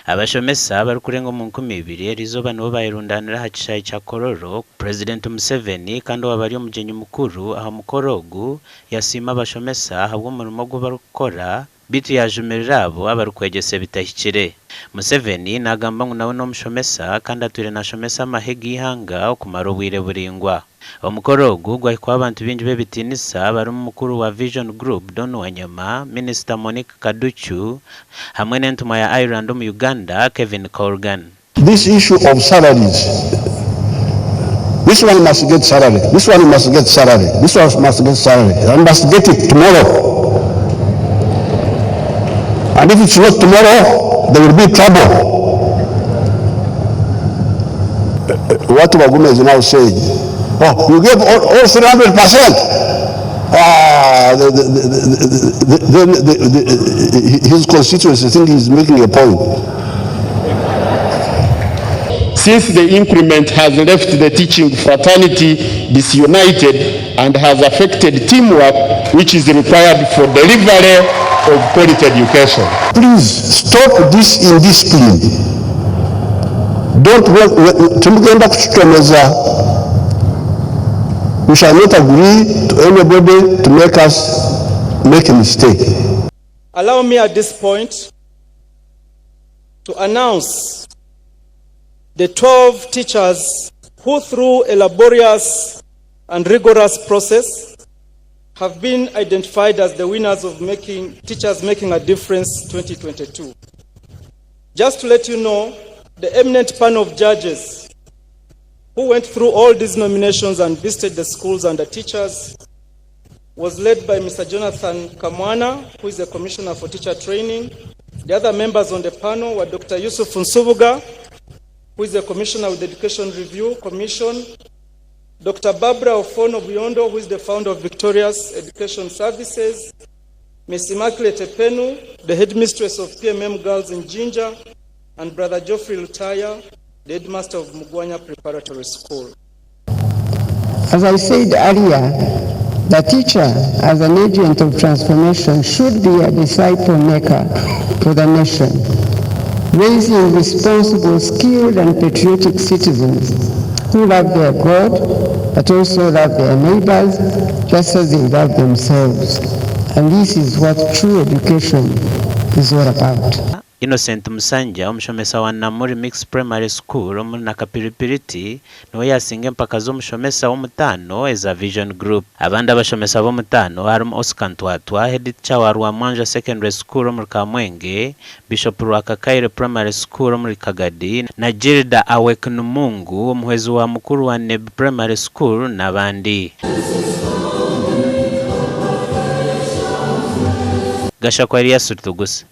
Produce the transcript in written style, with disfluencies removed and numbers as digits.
abashomesa bari kurenga mu 20 rizoba nibo bayirundanira hacishaye cya Kororo. President Museveni kandi wabari umugenyi mukuru aha mukorogu yasima abashomesa habwo umurimo gwo barukora bitu yajumirabo abarukwegese bitahikire. Museveni nagamba ngo nawe no mushomesa kandi ature nashomesa amahegi ihanga okumara obwire buringwa. Omukorogu gwahiko abantu bingi bebitinisa bari mukuru wa Vision Group Don Wanyama, Minister Monica Kaduchu hamwe n'entuma ya Ireland mu Uganda Kevin Corgan. This issue of salaries, this one must get salary, this one must get salary, this one must get salary, and must get it tomorrow. And if it's not tomorrow, there will be trouble. What Waguma is now saying, oh, you gave all 300%. His constituency think he's making a point. Since the increment has left the teaching fraternity disunited and has affected teamwork, which is required for delivery of quality education. Please stop this indiscipline. Don't tumugenda kuchitomeza. We shall not agree to anybody to make us make a mistake. Allow me at this point to announce the 12 teachers who, through a laborious and rigorous process, have been identified as the winners of Teachers Making a Difference 2022. Just to let you know, the eminent panel of judges who went through all these nominations and visited the schools and the teachers was led by Mr. Jonathan Kamwana, who is the Commissioner for Teacher Training. The other members on the panel were Dr. Yusuf Nsubuga, who is the Commissioner with the Education Review Commission, Dr. Barbara Ofono Biondo, who is the founder of Victoria's Education Services, Ms. Immaculate Penu, the headmistress of PMM Girls in Jinja, and Brother Geoffrey Lutaya, the headmaster of Mugwanya Preparatory School. As I said earlier, the teacher, as an agent of transformation, should be a disciple maker for the nation, raising responsible, skilled, and patriotic citizens who love their God, but also love their neighbors, just as they love themselves. And this is what true education is all about. Innocent Musanja umushomesa wa Namuri Mixed Primary School mu nakapiripiriti niwe yasinga empaka z'umushomesa w'umutano eza Vision Group. Abandi abashomesa b'umutano harimo Oscar Ntwatwa, head teacher wa Rwamwanja Secondary School mu Kamwenge, Bishop Rwakakaire Primary School mu Kagadi, na Gilda Aweknumungu umuhezi wa mukuru wa Neb Primary School n'abandi. Gashakwari yasutugusa.